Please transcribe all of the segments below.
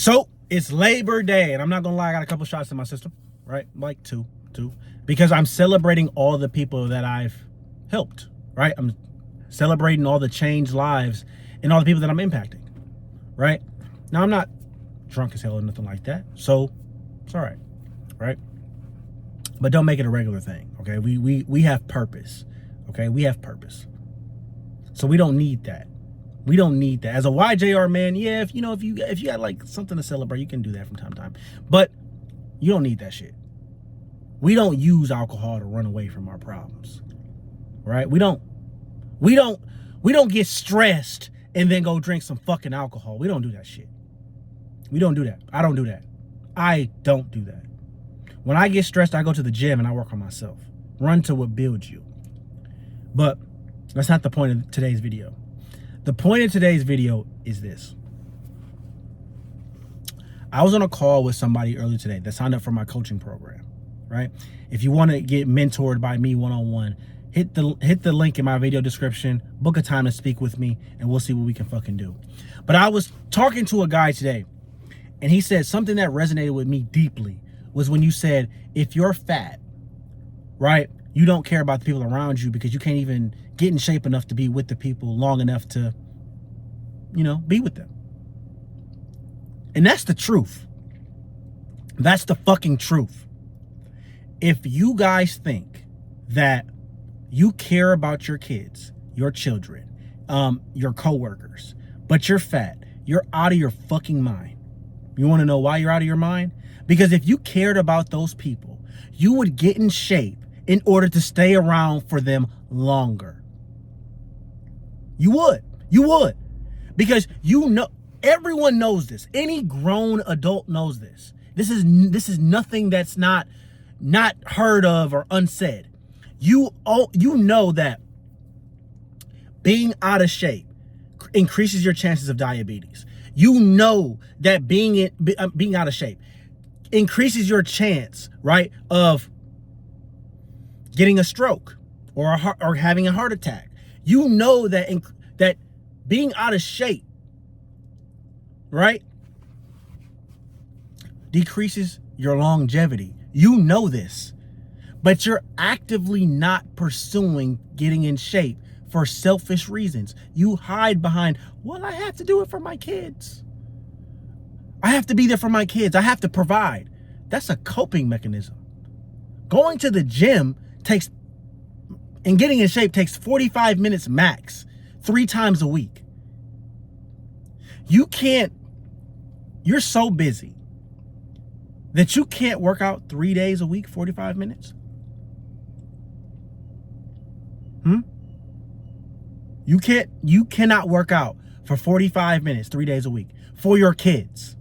So it's Labor Day, and I'm not gonna lie, I got a couple shots in my system, right? Like two, because I'm celebrating all the people that I've helped, right? I'm celebrating all the changed lives and all the people that I'm impacting, right? Now, I'm not drunk as hell or nothing like that, so it's all right, right? But don't make it a regular thing, okay? We have purpose, okay? We have purpose. So we don't need that. We don't need that. As a YJR man, yeah, if you got like something to celebrate, you can do that from time to time. But you don't need that shit. We don't use alcohol to run away from our problems. Right? We don't get stressed and then go drink some fucking alcohol. We don't do that shit. We don't do that. I don't do that. I don't do that. When I get stressed, I go to the gym and I work on myself. Run to what builds you. But that's not the point of today's video. The point of today's video is this. I was on a call with somebody earlier today that signed up for my coaching program, right? If you want to get mentored by me one-on-one, hit the link in my video description, book a time to speak with me, and we'll see what we can fucking do. But I was talking to a guy today, and he said something that resonated with me deeply was when you said, if you're fat, right, you don't care about the people around you because you can't even get in shape enough to be with the people long enough to, be with them. And that's the truth. That's the fucking truth. If you guys think that you care about your kids, your children, your coworkers, but you're fat, you're out of your fucking mind. You want to know why you're out of your mind? Because if you cared about those people, you would get in shape in order to stay around for them longer. You would. Because everyone knows this. Any grown adult knows this. This is nothing that's not heard of or unsaid. You know that being out of shape increases your chances of diabetes. You know that being out of shape increases your chance, right, of getting a stroke or having a heart attack. You know that that being out of shape, right, decreases your longevity. You know this, but you're actively not pursuing getting in shape for selfish reasons. You hide behind, well, I have to do it for my kids. I have to be there for my kids. I have to provide. That's a coping mechanism. Going to the gym and getting in shape takes 45 minutes max, 3 times a week. You're so busy that you can't work out 3 days a week, 45 minutes. You cannot work out for 45 minutes, 3 days a week for your kids.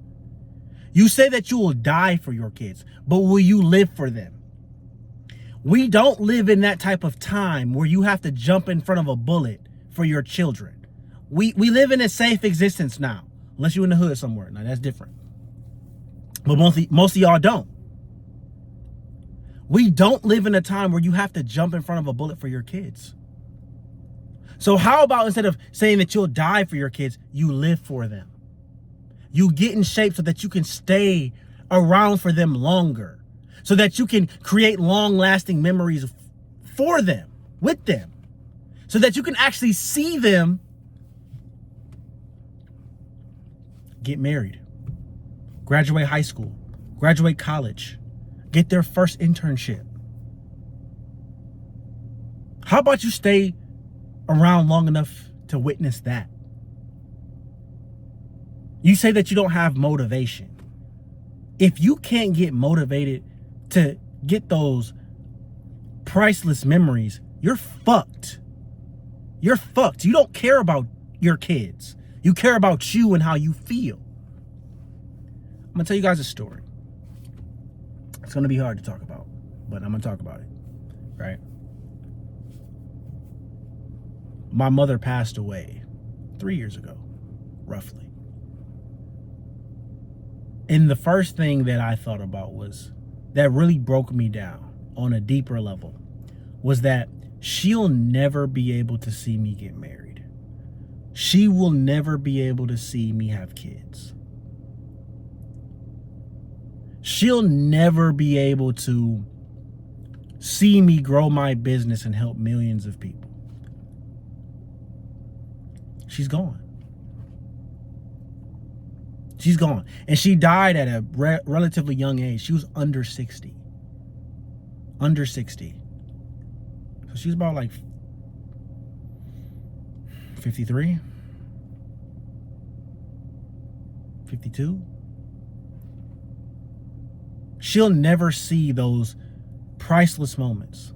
You say that you will die for your kids, but will you live for them? We don't live in that type of time where you have to jump in front of a bullet for your children. We live in a safe existence now, unless you're in the hood somewhere. Now that's different. But most of y'all don't. We don't live in a time where you have to jump in front of a bullet for your kids. So how about instead of saying that you'll die for your kids, you live for them? You get in shape so that you can stay around for them longer, so that you can create long-lasting memories for them, with them, so that you can actually see them get married, graduate high school, graduate college, get their first internship. How about you stay around long enough to witness that? You say that you don't have motivation. If you can't get motivated to get those priceless memories, you're fucked. You're fucked. You don't care about your kids. You care about you and how you feel. I'm gonna tell you guys a story. It's gonna be hard to talk about, but I'm gonna talk about it, right? My mother passed away 3 years ago, roughly. And the first thing that I thought about that really broke me down on a deeper level was that she'll never be able to see me get married. She will never be able to see me have kids. She'll never be able to see me grow my business and help millions of people. She's gone. She's gone. And she died at a relatively young age. She was under 60. Under 60. So she's about like 53, 52. She'll never see those priceless moments.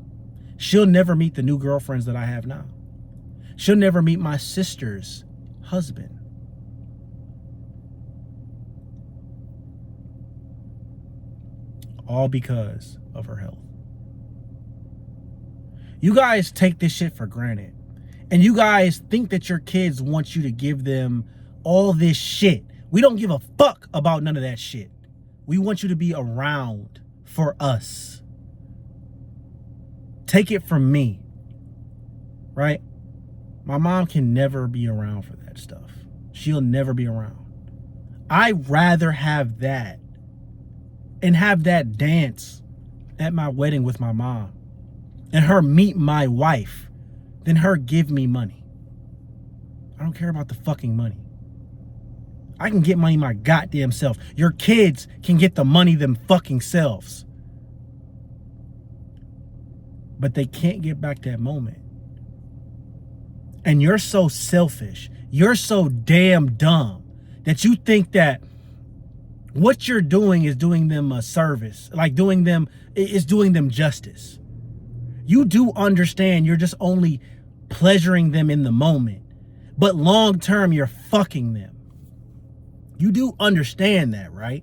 She'll never meet the new girlfriends that I have now. She'll never meet my sister's husband. All because of her health. You guys take this shit for granted. And you guys think that your kids want you to give them all this shit. We don't give a fuck about none of that shit. We want you to be around for us. Take it from me, right? My mom can never be around for that stuff. She'll never be around. I'd rather have that and have that dance at my wedding with my mom and her meet my wife than her give me money. I don't care about the fucking money. I can get money my goddamn self. Your kids can get the money them fucking selves. But they can't get back that moment. And you're so selfish. You're so damn dumb that you think that what you're doing is doing them a service. Like doing them justice. You do understand you're just only pleasuring them in the moment. But long term, you're fucking them. You do understand that, right?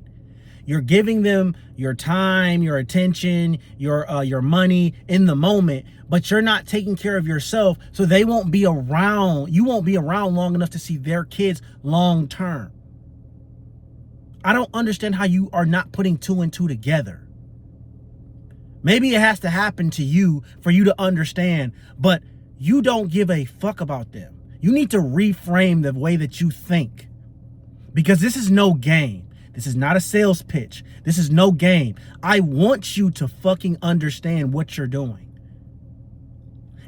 You're giving them your time, your attention, your money in the moment, but you're not taking care of yourself, so they won't be around. You won't be around long enough to see their kids long term. I don't understand how you are not putting two and two together. Maybe it has to happen to you for you to understand, but you don't give a fuck about them. You need to reframe the way that you think. Because this is no game. This is not a sales pitch. This is no game. I want you to fucking understand what you're doing.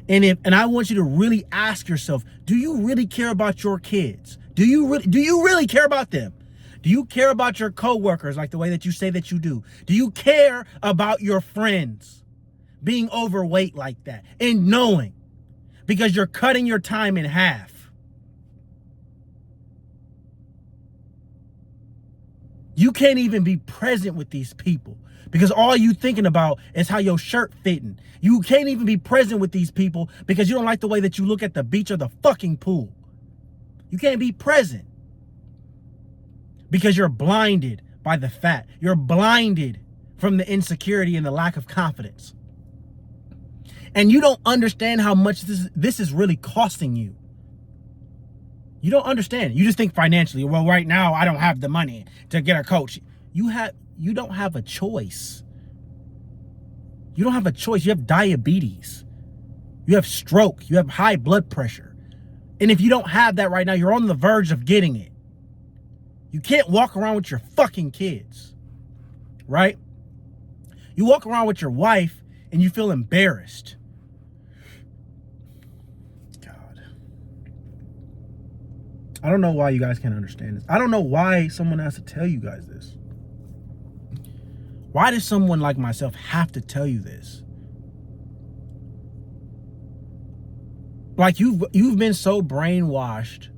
And I want you to really ask yourself, do you really care about your kids? Do you really care about them? Do you care about your coworkers like the way that you say that you do? Do you care about your friends being overweight like that and knowing because you're cutting your time in half? You can't even be present with these people because all you thinking about is how your shirt fitting. You can't even be present with these people because you don't like the way that you look at the beach or the fucking pool. You can't be present because you're blinded by the fat. You're blinded from the insecurity and the lack of confidence. And you don't understand how much this is really costing you. You don't understand. You just think financially, well, right now I don't have the money to get a coach. You don't have a choice. You don't have a choice. You have diabetes. You have stroke. You have high blood pressure. And if you don't have that right now, you're on the verge of getting it. You can't walk around with your fucking kids, right? You walk around with your wife and you feel embarrassed. I don't know why you guys can't understand this. I don't know why someone has to tell you guys this. Why does someone like myself have to tell you this? Like you've been so brainwashed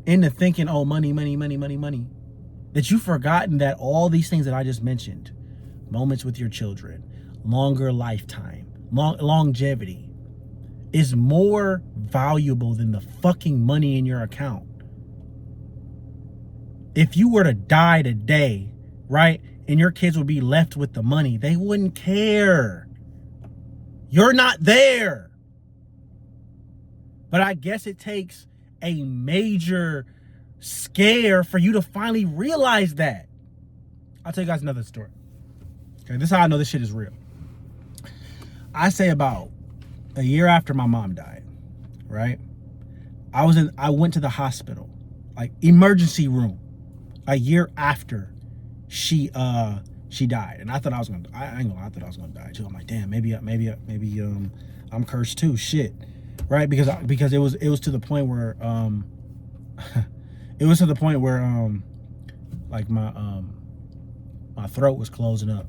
into thinking, oh, money, that you've forgotten that all these things that I just mentioned, moments with your children, longer lifetime, longevity, is more valuable than the fucking money in your account. If you were to die today, right, and your kids would be left with the money, they wouldn't care. You're not there. But I guess it takes a major scare for you to finally realize that. I'll tell you guys another story. Okay, this is how I know this shit is real. I say about a year after my mom died, right? I went to the hospital, like emergency room, a year after she died. And I thought I was gonna, I ain't gonna lie, I thought I was gonna die too. I'm like, damn, maybe I'm cursed too. Shit. Right? Because it was to the point where it was to the point where like my throat was closing up.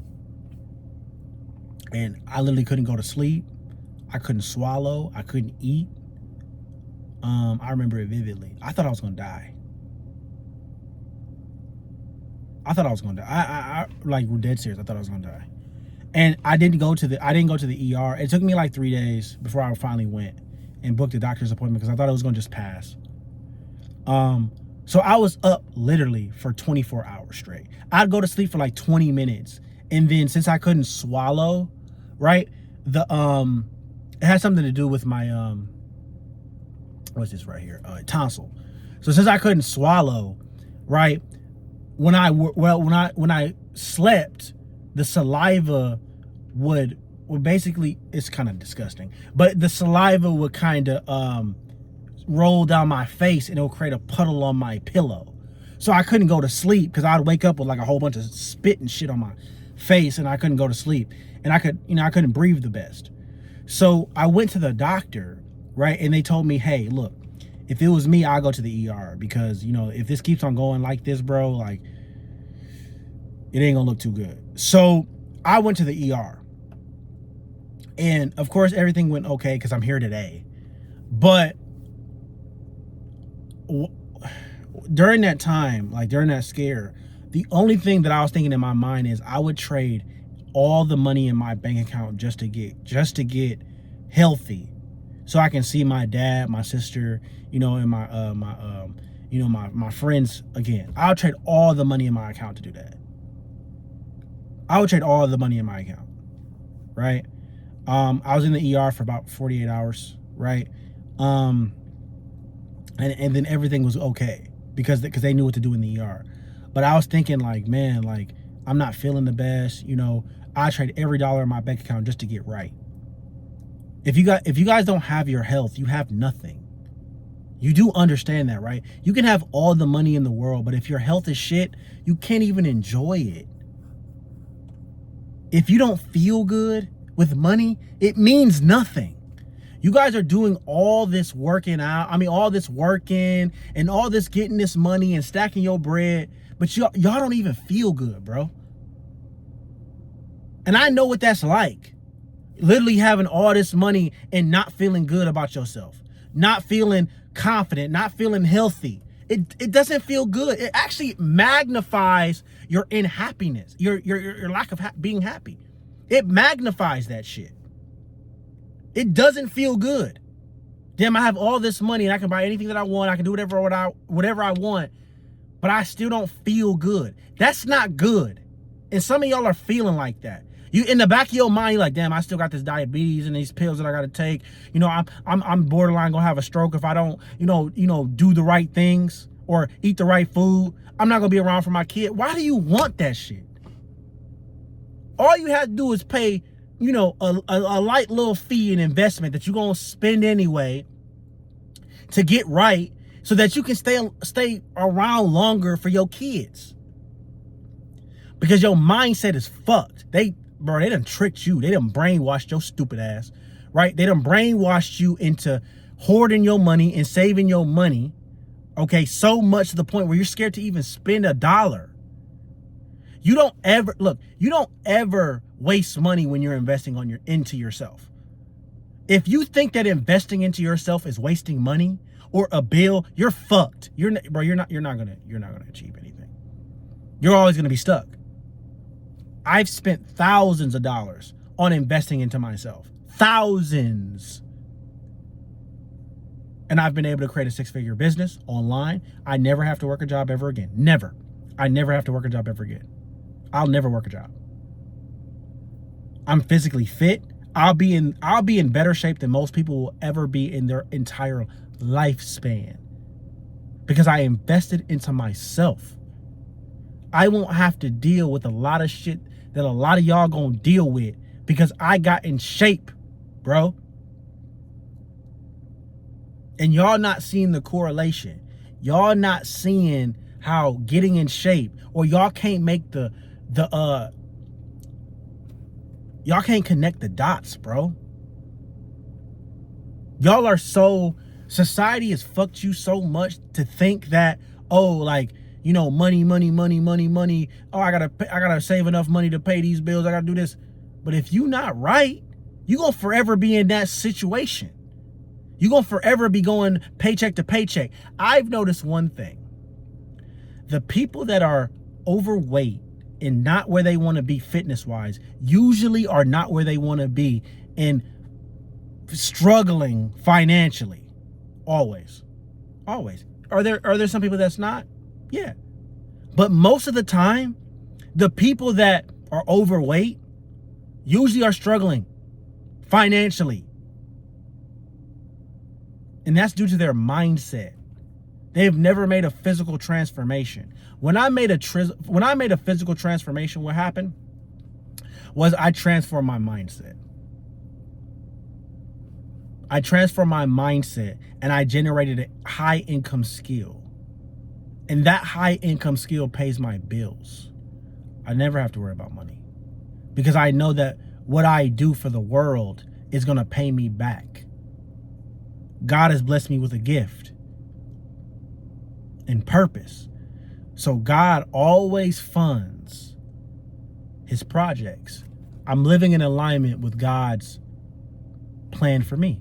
And I literally couldn't go to sleep. I couldn't swallow. I couldn't eat. I remember it vividly. I thought I was gonna die. I thought I was gonna die. I like, we're dead serious. I thought I was gonna die. And I didn't go to the ER. It took me like 3 days before I finally went and booked a doctor's appointment because I thought it was gonna just pass. So I was up literally for 24 hours straight. I'd go to sleep for like 20 minutes. And then since I couldn't swallow, right? It had something to do with my what's this right here? Tonsil. So since I couldn't swallow, right? When I slept, the saliva would basically, it's kind of disgusting, but the saliva would kind of roll down my face and it would create a puddle on my pillow. So I couldn't go to sleep because I'd wake up with like a whole bunch of spit and shit on my face and I couldn't go to sleep. And I couldn't breathe the best. So I went to the doctor, right? And they told me, hey, look, if it was me, I'll go to the ER because, if this keeps on going like this, bro, like, it ain't gonna look too good. So I went to the ER. And of course, everything went okay because I'm here today. But during that time, like during that scare, the only thing that I was thinking in my mind is I would trade all the money in my bank account just to get healthy, so I can see my dad, my sister, and my friends again. I'll trade all the money in my account to do that. I would trade all the money in my account, right? I was in the ER for about 48 hours, right? And then everything was okay because they knew what to do in the ER. But I was thinking like, man, like I'm not feeling the best, I trade every dollar in my bank account just to get right. If you guys don't have your health, you have nothing. You do understand that, right? You can have all the money in the world, but if your health is shit, you can't even enjoy it. If you don't feel good with money, it means nothing. You guys are doing all this working out. I mean, all this working and all this getting this money and stacking your bread, but y'all don't even feel good, bro. And I know what that's like. Literally having all this money and not feeling good about yourself. Not feeling confident, not feeling healthy. It doesn't feel good. It actually magnifies your unhappiness, your lack of being happy. It magnifies that shit. It doesn't feel good. Damn, I have all this money and I can buy anything that I want. I can do whatever I want, but I still don't feel good. That's not good. And some of y'all are feeling like that. You in the back of your mind, you're like, damn, I still got this diabetes and these pills that I gotta take. I'm borderline gonna have a stroke if I don't, do the right things or eat the right food. I'm not gonna be around for my kid. Why do you want that shit? All you have to do is pay, a light little fee and investment that you're gonna spend anyway to get right so that you can stay around longer for your kids. Because your mindset is fucked. They done tricked you. They done brainwashed your stupid ass, right? They done brainwashed you into hoarding your money and saving your money, okay, so much to the point where you're scared to even spend $1. You don't ever waste money when you're investing into yourself. If you think that investing into yourself is wasting money or a bill, you're fucked. You're not gonna achieve anything. You're always gonna be stuck. I've spent thousands of dollars on investing into myself. Thousands. And I've been able to create a 6-figure business online. I never have to work a job ever again. Never. I never have to work a job ever again. I'll never work a job. I'm physically fit. I'll be in better shape than most people will ever be in their entire lifespan. Because I invested into myself. I won't have to deal with a lot of shit that a lot of y'all gonna deal with because I got in shape, bro. And y'all not seeing the correlation. Y'all not seeing how getting in shape, or y'all can't make y'all can't connect the dots, bro. Y'all are so, society has fucked you so much to think that, oh, like, you know, money. Oh, I gotta save enough money to pay these bills. I gotta do this. But if you not right, you gonna forever be in that situation. You gonna forever be going paycheck to paycheck. I've noticed one thing. The people that are overweight and not where they want to be fitness-wise usually are not where they want to be and struggling financially. Always. Are there some people that's not? Yeah. But most of the time, the people that are overweight usually are struggling financially. And that's due to their mindset. They've never made a physical transformation. When I made a physical transformation, what happened was I transformed my mindset. I transformed my mindset and I generated a high income skill. And that high income skill pays my bills. I never have to worry about money because I know that what I do for the world is going to pay me back. God has blessed me with a gift and purpose. So God always funds his projects. I'm living in alignment with God's plan for me.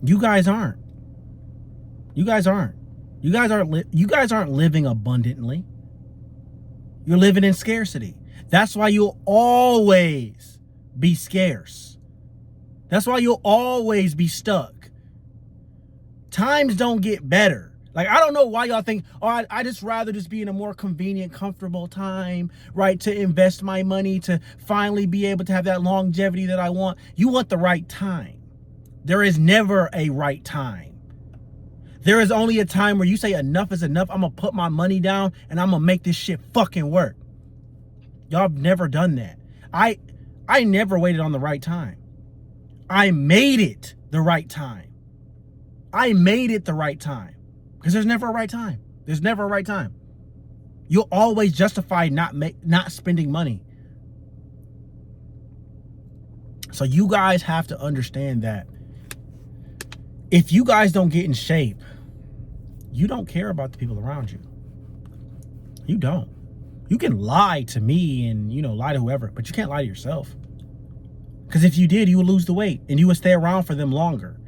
You guys aren't. You guys aren't living abundantly. You're living in scarcity. That's why you'll always be scarce. That's why you'll always be stuck. Times don't get better. Like, I don't know why y'all think, oh, I just rather just be in a more convenient, comfortable time, right? To invest my money, to finally be able to have that longevity that I want. You want the right time. There is never a right time. There is only a time where you say enough is enough. I'm going to put my money down and I'm going to make this shit fucking work. Y'all have never done that. I never waited on the right time. I made it the right time. I made it the right time. Because there's never a right time. There's never a right time. You'll always justify not spending money. So you guys have to understand that if you guys don't get in shape, you don't care about the people around you. You don't. You can lie to me and, lie to whoever, but you can't lie to yourself. Because if you did, you would lose the weight and you would stay around for them longer.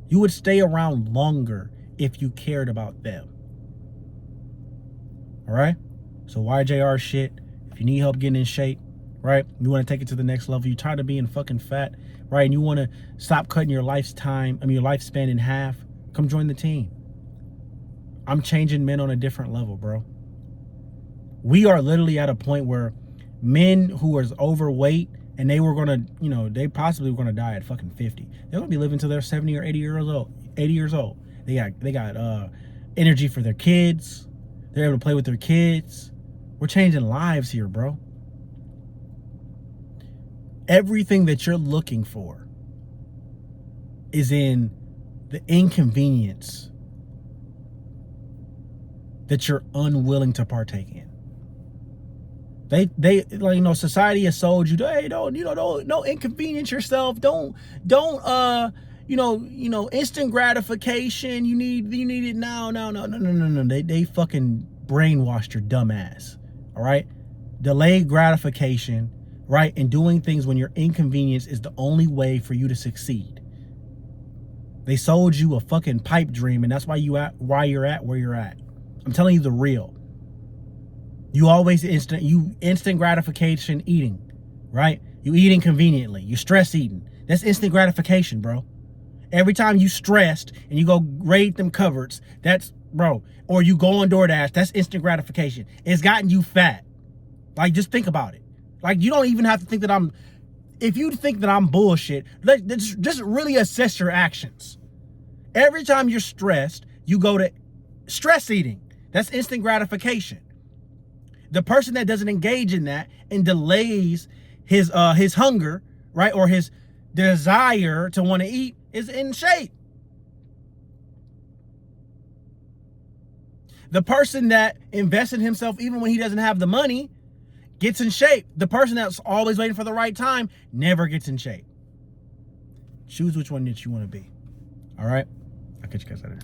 You would stay around longer if you cared about them. All right? So YJR shit, if you need help getting in shape, right? You want to take it to the next level. You're tired of being fucking fat, right? And you want to stop cutting your lifespan in half. Come join the team. I'm changing men on a different level, bro. We are literally at a point where men who are overweight and they were going to, they possibly were going to die at fucking 50. They're going to be living till they're 70 or 80 years old. They got energy for their kids. They're able to play with their kids. We're changing lives here, bro. Everything that you're looking for is in the inconvenience that you're unwilling to partake in. They society has sold you, hey, don't inconvenience yourself. Don't instant gratification. You need it now. No. They fucking brainwashed your dumb ass. All right? Delayed gratification, right? And doing things when you're inconvenienced is the only way for you to succeed. They sold you a fucking pipe dream, and that's why you're at where you're at. I'm telling you the real. You always instant gratification eating, right? You eating conveniently. You stress eating. That's instant gratification, bro. Every time you stressed and you go raid them cupboards, or you go on DoorDash, that's instant gratification. It's gotten you fat. Like, just think about it. Like, you don't even have to think that if you think that I'm bullshit, just really assess your actions. Every time you're stressed, you go to stress eating. That's instant gratification. The person that doesn't engage in that and delays his hunger, right, or his desire to want to eat is in shape. The person that invested in himself even when he doesn't have the money gets in shape. The person that's always waiting for the right time never gets in shape. Choose which one that you want to be. All right? I'll catch you guys later.